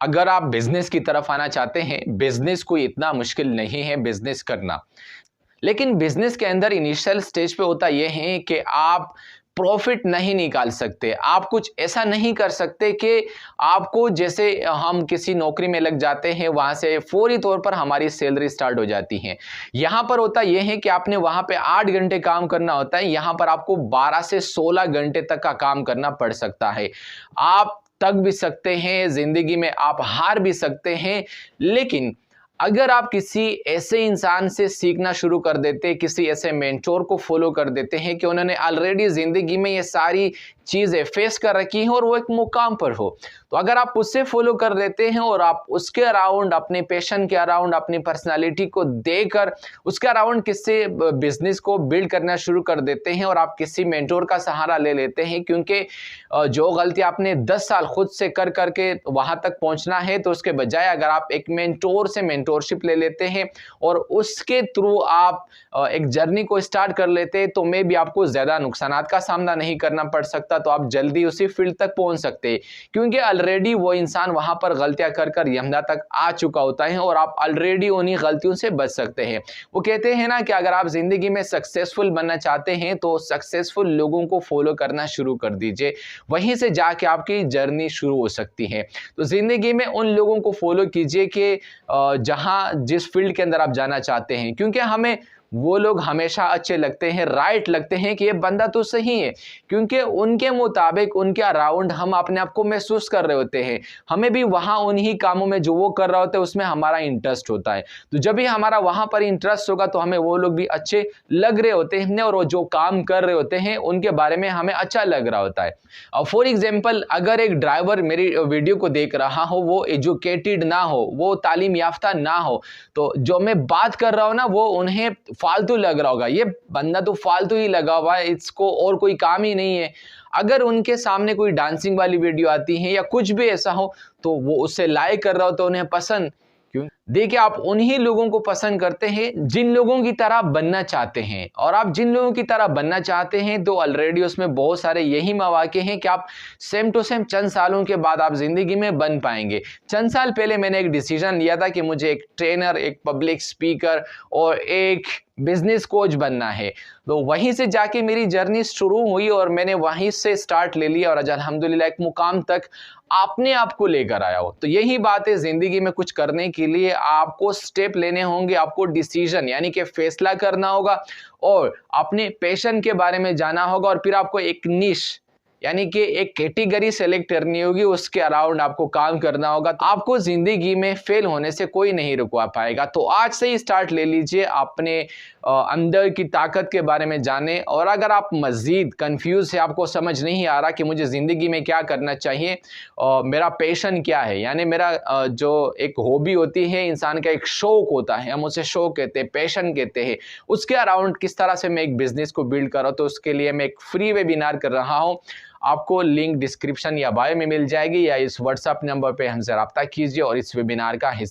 अगर आप बिजनेस की तरफ आना चाहते हैं, बिजनेस कोई इतना मुश्किल नहीं है बिजनेस करना। लेकिन बिजनेस के अंदर इनिशियल स्टेज पे होता यह है कि आप प्रॉफिट नहीं निकाल सकते, आप कुछ ऐसा नहीं कर सकते कि आपको, जैसे हम किसी नौकरी में लग जाते हैं वहां से फौरी तौर पर हमारी सैलरी स्टार्ट हो जाती है। यहां पर होता यह है कि आपने वहां पे 8 घंटे काम करना होता है, यहां पर आपको 12 से 16 घंटे तक का काम करना पड़ सकता है। आप थक भी सकते हैं, जिंदगी में आप हार भी सकते हैं। लेकिन अगर आप किसी ऐसे इंसान से सीखना शुरू कर देते, किसी ऐसे मेंटोर को फॉलो कर देते हैं कि उन्होंने ऑलरेडी जिंदगी में ये सारी चीजें फेस कर रखी हैं और वो एक मुकाम पर हो, तो अगर आप उससे फॉलो कर लेते हैं और आप उसके अराउंड, अपने पैशन के अराउंड, अपनी पर्सनालिटी को देकर उसके अराउंड किसी बिजनेस को बिल्ड करना शुरू कर देते हैं और आप किसी मेंटोर का सहारा ले लेते हैं, क्योंकि जो गलती आपने 10 साल खुद से कर करके वहां तक पहुंचना है, तो उसके बजाय अगर आप एक मेंटोर से मेंटोरशिप ले लेते हैं और उसके थ्रू आप एक जर्नी को स्टार्ट कर लेते हैं, तो मे भी आपको ज्यादा नुकसानात का सामना नहीं करना पड़ सकता, तो आप जल्दी उसी फील्ड तक पहुंच सकते हैं, क्योंकि ऑलरेडी वो इंसान वहां पर गलतियां कर कर यमदा तक आ चुका होता है और आप ऑलरेडी उन्हीं गलतियों से बच सकते हैं। वो कहते हैं ना कि अगर आप जिंदगी में सक्सेसफुल बनना चाहते हैं तो सक्सेसफुल लोगों को फॉलो करना शुरू कर दीजिए, वहीं से जाके आपकी जर्नी शुरू हो सकती है। तो जिंदगी में उन लोगों को फॉलो कीजिए कि जहां जिस फील्ड के अंदर आप जाना चाहते हैं, क्योंकि हमें वो लोग हमेशा अच्छे लगते हैं, राइट लगते हैं कि ये बंदा तो सही है, क्योंकि उनके मुताबिक, उनके अराउंड हम अपने आप को महसूस कर रहे होते हैं। हमें भी वहां उन्हीं कामों में जो वो कर रहा होता है उसमें हमारा इंटरेस्ट होता है, तो जब भी हमारा वहां पर इंटरेस्ट होगा तो हमें वो लोग भी अच्छे लग रहे होते हैं और वो जो काम कर रहे होते हैं उनके बारे में हमें अच्छा लग रहा होता है। फॉर एग्जाम्पल, अगर एक ड्राइवर मेरी वीडियो को देख रहा हो, वो एजुकेटेड ना हो, वो तालीम याफ्ता ना हो, तो जो मैं बात कर रहा हूं ना वो उन्हें फालतू लग रहा होगा, ये बंदा तो फालतू ही लगा हुआ है, इसको और कोई काम ही नहीं है। अगर उनके सामने कोई डांसिंग वाली वीडियो आती है या कुछ भी ऐसा हो तो वो उससे लाइक कर रहा हो तो उन्हें पसंद। क्यों? देखिए, आप उन्हीं लोगों को पसंद करते हैं जिन लोगों की तरह बनना चाहते हैं, और आप जिन लोगों की तरह बनना चाहते हैं तो ऑलरेडी उसमें बहुत सारे यही मौके हैं कि आप सेम टू सेम चंद सालों के बाद आप जिंदगी में बन पाएंगे। चंद साल पहले मैंने एक डिसीजन लिया था कि मुझे एक ट्रेनर, एक पब्लिक स्पीकर और एक बिजनेस कोच बनना है, तो वहीं से जाके मेरी जर्नी शुरू हुई और मैंने वहीं से स्टार्ट ले लिया और आज अल्हम्दुलिल्लाह एक मुकाम तक अपने आप को लेकर आया हो। तो यही बात है, जिंदगी में कुछ करने के लिए आपको स्टेप लेने होंगे, आपको डिसीजन यानी कि फैसला करना होगा और अपने पैशन के बारे में जाना होगा, और फिर आपको एक निश यानी कि एक कैटेगरी सेलेक्ट करनी होगी, उसके अराउंड आपको काम करना होगा। आपको जिंदगी में फेल होने से कोई नहीं रुकवा पाएगा। तो आज से ही स्टार्ट ले लीजिए, अपने अंदर की ताकत के बारे में जाने। और अगर आप मजीद कंफ्यूज है, आपको समझ नहीं आ रहा कि मुझे जिंदगी में क्या करना चाहिए, मेरा पैशन क्या है, यानी मेरा जो एक हॉबी होती है, इंसान का एक शौक होता है, हम उसे शौक कहते हैं, पैशन कहते हैं, उसके अराउंड किस तरह से मैं एक बिजनेस को बिल्ड कर रहा हूं, तो उसके लिए मैं एक फ्री वेबिनार कर रहा हूं। आपको लिंक डिस्क्रिप्शन या बायो में मिल जाएगी, या इस व्हाट्सएप नंबर पे हमसे रब्ता कीजिए और इस वेबिनार का हिस्सा